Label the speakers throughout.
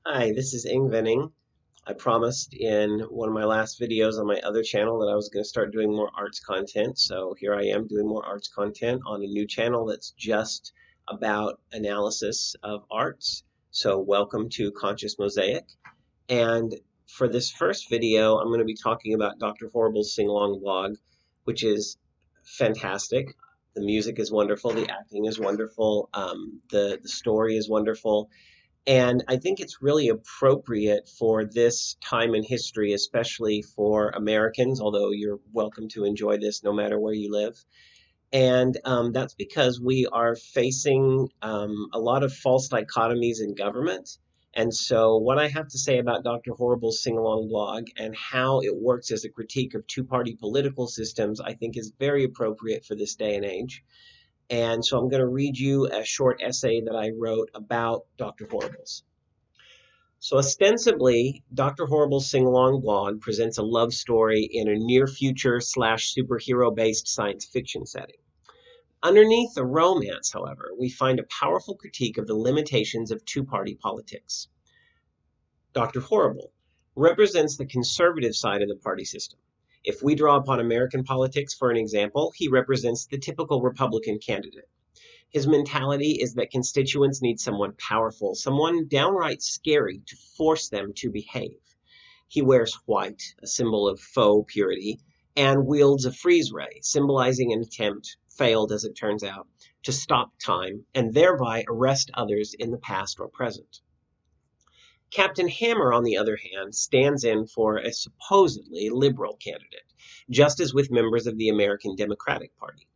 Speaker 1: Hi, this is Ingvenning. I promised in one of my last videos on my other channel that I was going to start doing more arts content. So here I am doing more arts content on a new channel that's just about analysis of arts. So welcome to Conscious Mosaic. And for this first video, I'm going to be talking about Dr. Horrible's sing-along blog, which is fantastic. The music is wonderful. The acting is wonderful. The story is wonderful. And I think it's really appropriate for this time in history, especially for Americans, although you're welcome to enjoy this no matter where you live. And that's because we are facing a lot of false dichotomies in government. And so, what I have to say about Dr. Horrible's sing along blog and how it works as a critique of two party political systems, I think is very appropriate for this day and age. And so I'm going to read you a short essay that I wrote about Dr. Horrible's. So ostensibly, Dr. Horrible's sing-along blog presents a love story in a near-future slash superhero-based science fiction setting. Underneath the romance, however, we find a powerful critique of the limitations of two-party politics. Dr. Horrible represents the conservative side of the party system. If we draw upon American politics for an example, he represents the typical Republican candidate. His mentality is that constituents need someone powerful, someone downright scary to force them to behave. He wears white, a symbol of faux purity, and wields a freeze ray, symbolizing an attempt, failed as it turns out, to stop time and thereby arrest others in the past or present. Captain Hammer, on the other hand, stands in for a supposedly liberal candidate, just as with members of the American Democratic Party.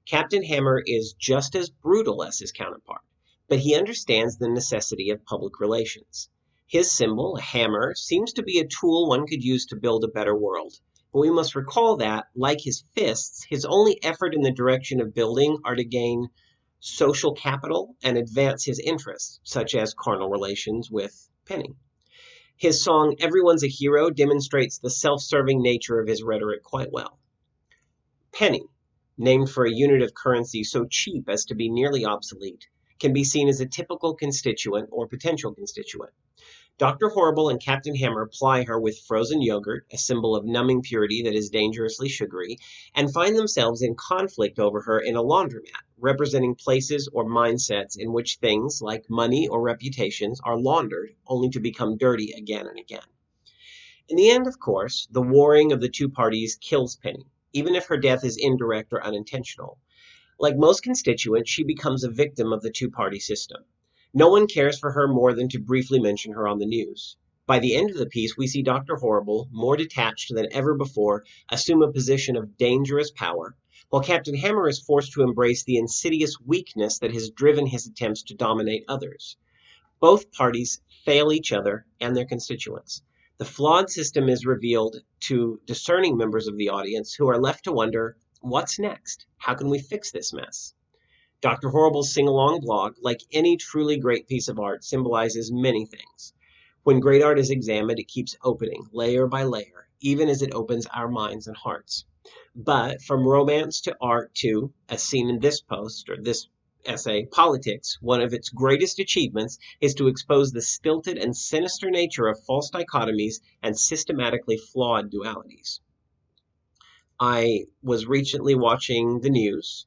Speaker 1: Captain Hammer is just as brutal as his counterpart, but he understands the necessity of public relations. His symbol, a hammer, seems to be a tool one could use to build a better world. But we must recall that, like his fists, his only effort in the direction of building are to gain social capital and advance his interests, such as carnal relations with Penny. His song, Everyone's a Hero, demonstrates the self-serving nature of his rhetoric quite well. Penny, named for a unit of currency so cheap as to be nearly obsolete, can be seen as a typical constituent or potential constituent. Dr. Horrible and Captain Hammer ply her with frozen yogurt, a symbol of numbing purity that is dangerously sugary, and find themselves in conflict over her in a laundromat, representing places or mindsets in which things like money or reputations are laundered only to become dirty again and again. In the end, of course, the warring of the two parties kills Penny, even if her death is indirect or unintentional. Like most constituents, she becomes a victim of the two-party system. No one cares for her more than to briefly mention her on the news. By the end of the piece, we see Dr. Horrible, more detached than ever before, assume a position of dangerous power, while Captain Hammer is forced to embrace the insidious weakness that has driven his attempts to dominate others. Both parties fail each other and their constituents. The flawed system is revealed to discerning members of the audience who are left to wonder, what's next? How can we fix this mess? Dr. Horrible's sing-along blog, like any truly great piece of art, symbolizes many things. When great art is examined, it keeps opening, layer by layer, even as it opens our minds and hearts. But from romance to art to, as seen in this post, or this essay, politics, one of its greatest achievements is to expose the stilted and sinister nature of false dichotomies and systematically flawed dualities. I was recently watching the news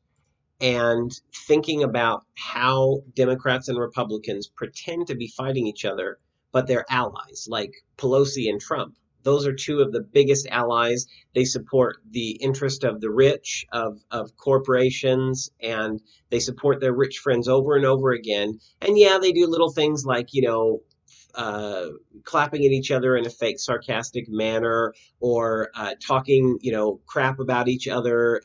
Speaker 1: and thinking about how Democrats and Republicans pretend to be fighting each other, but they're allies, like Pelosi and Trump. Those are two of the biggest allies. They support the interest of the rich, of corporations, and they support their rich friends over and over again. And yeah, they do little things like, clapping at each other in a fake sarcastic manner or talking, crap about each other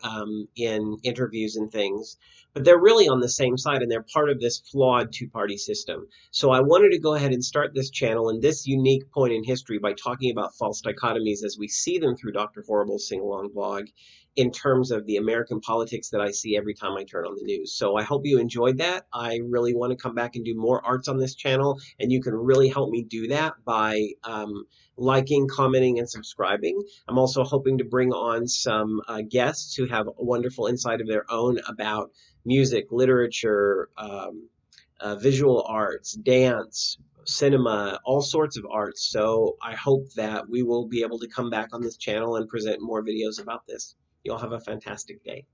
Speaker 1: in interviews and things. But they're really on the same side and they're part of this flawed two-party system. So I wanted to go ahead and start this channel in this unique point in history by talking about false dichotomies as we see them through Dr. Horrible's sing-along blog in terms of the American politics that I see every time I turn on the news. So I hope you enjoyed that. I really want to come back and do more arts on this channel, and you can really help me do that by liking, commenting, and subscribing. I'm also hoping to bring on some guests who have a wonderful insight of their own about music, literature, visual arts, dance, cinema, all sorts of arts. So I hope that we will be able to come back on this channel and present more videos about this. You all have a fantastic day.